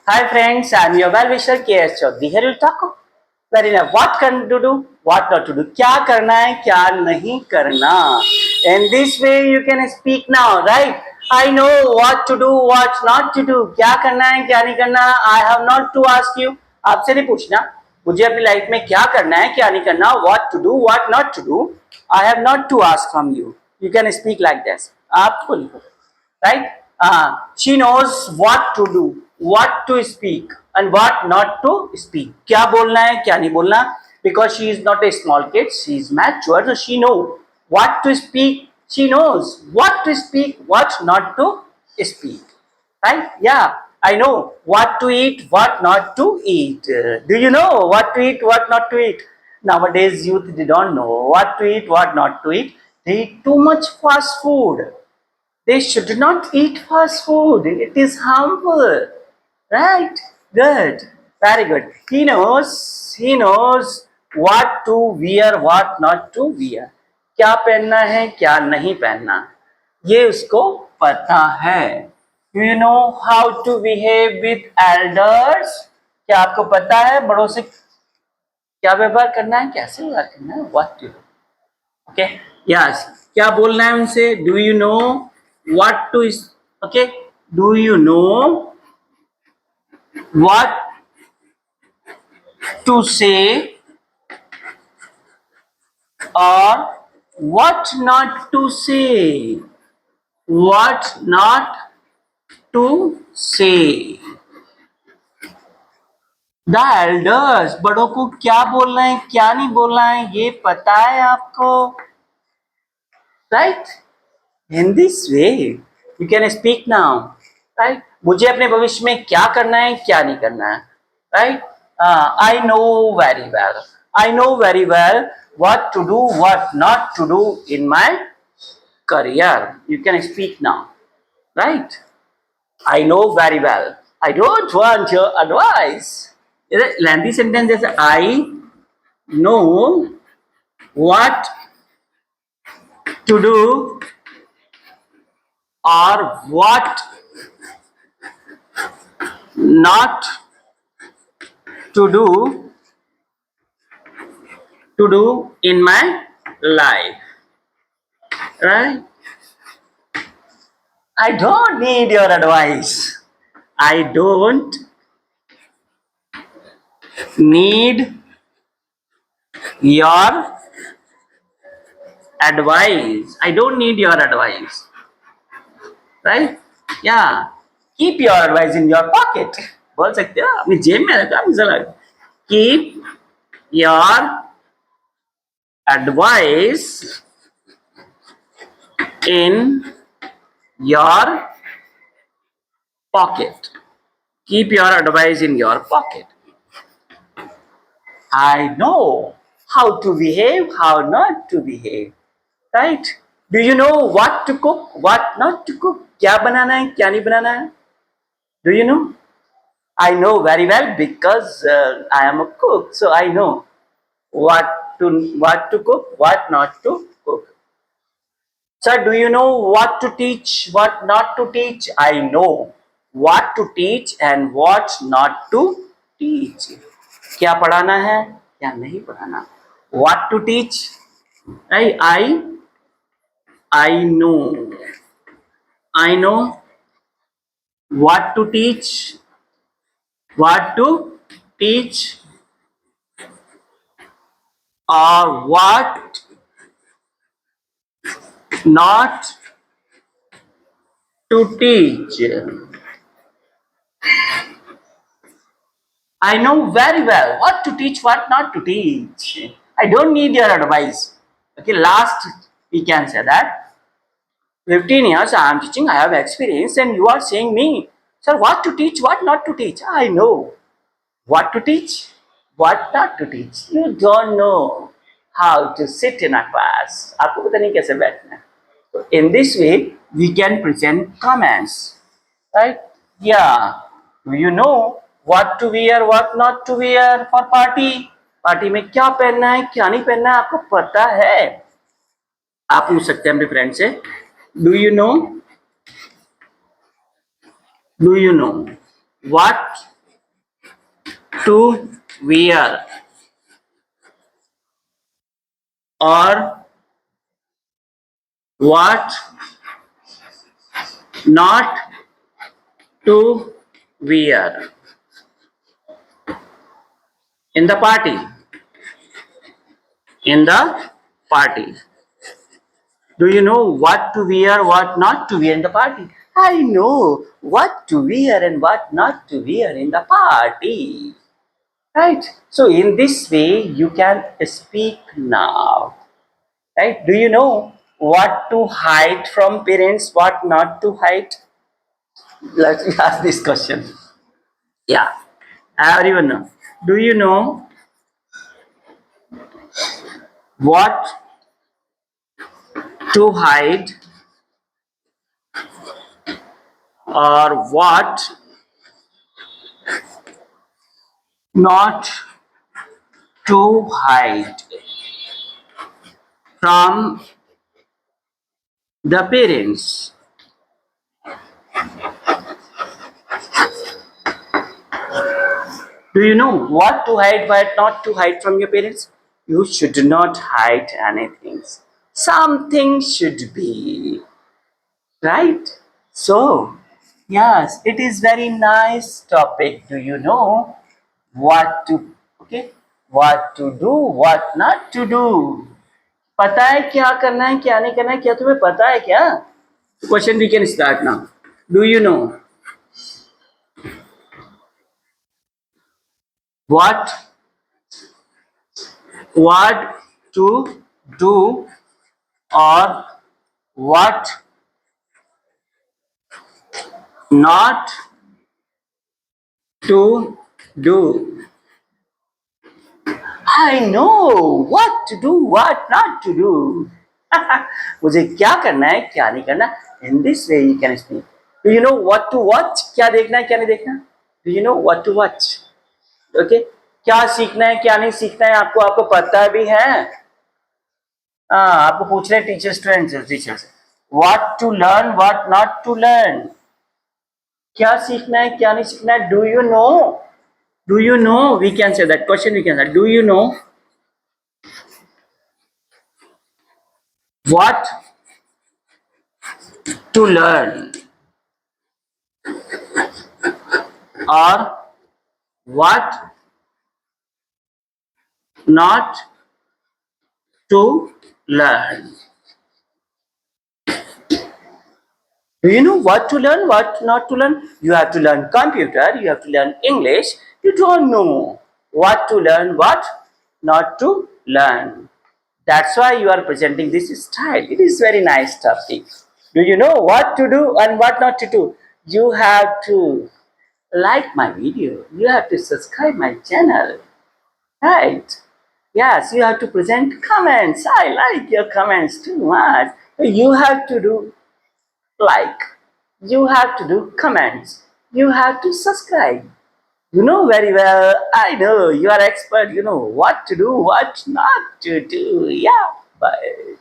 Hi friends, I'm your well-wisher KS Chaudhary. Here we'll talk very well what can to do, what not to do. क्या करना है, क्या नहीं करना. In this way you can speak now, right? I know what to do, what not to do. क्या करना है, क्या नहीं करना. I have not to ask you. आपसे नहीं पूछना. मुझे अपनी लाइफ में क्या करना है, क्या नहीं करना. What to do, what not to do. I have not to ask from you. You can speak like this. आपको लिखो. Right? She knows what to do, what to speak, and what not to speak. क्या बोलना है, क्या नहीं बोलना. Because she is not a small kid, she is mature, so she knows what to speak. She knows what to speak, what not to speak. Right? Yeah. I know what to eat, what not to eat. Do you know what to eat, what not to eat? Nowadays, youth they don't know what to eat, what not to eat. They eat too much fast food. They should not eat fast food. It is harmful. Right? Good. Very good. He knows what to wear, what not to wear. क्या पहनना है, क्या नहीं पहनना. ये उसको पता है. You know how to behave with elders. क्या आपको पता है बड़ों से क्या व्यवहार करना है, कैसे व्यवहार करना है. What to do. Okay. Yes. क्या बोलना है उनसे. Do you know what to okay? Do you know what to say or what not to say? What not to say. The elders, बड़ों को क्या बोलना है, क्या नहीं बोलना है, ये पता है आपको. Right? In this way, you can speak now. Right? मुझे अपने भविष्य में क्या करना है, क्या नहीं करना है. Right? I know very well. I know very well what to do, what not to do in my career. You can speak now. Right? I know very well. I don't want your advice. Lengthy sentence is I know what to do or what not to do in my life. Right? I don't need your advice. I don't need your advice. I don't need your advice. Right? Yeah. Keep your advice in your pocket. बोल सकते हो अपनी जेब में रखो हमेशा लगे. Keep your advice in your pocket. Keep your advice in your pocket. I know how to behave, how not to behave. Right? Do you know what to cook, what not to cook? क्या बनाना है, क्या नहीं बनाना है? Do you know? I know very well because I am a cook, so I know what to cook, what not to cook. Sir, do you know what to teach, what not to teach? I know what to teach and what not to teach. क्या पढ़ाना है, क्या नहीं पढ़ाना. What to teach? I know what to teach, what to teach, or what not to teach. I know very well what to teach, what not to teach. I don't need your advice. Okay, last we can say that 15 years I am teaching, I have experience, and you are saying me, sir, what to teach, what not to teach. I know what to teach, what not to teach. You don't know how to sit in a class. आपको पता नहीं कैसे बैठना है. So in this way, we can present comments. Right? Yeah. Do you know what to wear, what not to wear for party? Party में क्या पहनना है, क्या नहीं पहनना है, आपको पता है. आप पूछ सकते हैं अपने फ्रेंड से. Do you know what to wear or what not to wear in the party. In the party. Do you know what to wear, what not to wear in the party? I know what to wear and what not to wear in the party. Right? So, in this way, you can speak now. Right? Do you know what to hide from parents, what not to hide? Let's ask this question. Yeah, everyone know. Do you know what to hide or what not to hide from the parents? Do you know what to hide, what not to hide from your parents? You should not hide anything. Something should be, right? So, yes, it is very nice topic. Do you know what to, okay, what to do, what not to do? पता है क्या करना है क्या नहीं करना है क्या तुम्हें पता है क्या? Question we can start now. Do you know what to do or what not to do? I know what to do, what not to do. मुझे क्या करना है क्या नहीं करना. In this way you can speak. Do you know what to watch? क्या देखना है क्या नहीं देखना? Do you know what to watch? Okay? क्या सीखना है क्या नहीं सीखना है आपको आपको पता भी है. हाँ आपको पूछ रहे टीचर स्टूडेंट्स टीचर से what to learn what not to learn. क्या सीखना है क्या नहीं सीखना है. Do you know? Do you know? We can say that question. We can say, do you know what to learn or what not to learn? Do you know what to learn, what not to learn? You have to learn computer, you have to learn English. You don't know what to learn, what not to learn. That's why you are presenting this style. It is very nice topic. Do you know what to do and what not to do? You have to like my video. You have to subscribe my channel. Right? Yes, you have to present comments. I like your comments too much. You have to do like. You have to do comments. You have to subscribe. You know very well. I know you are expert. You know what to do, what not to do. Yeah. Bye.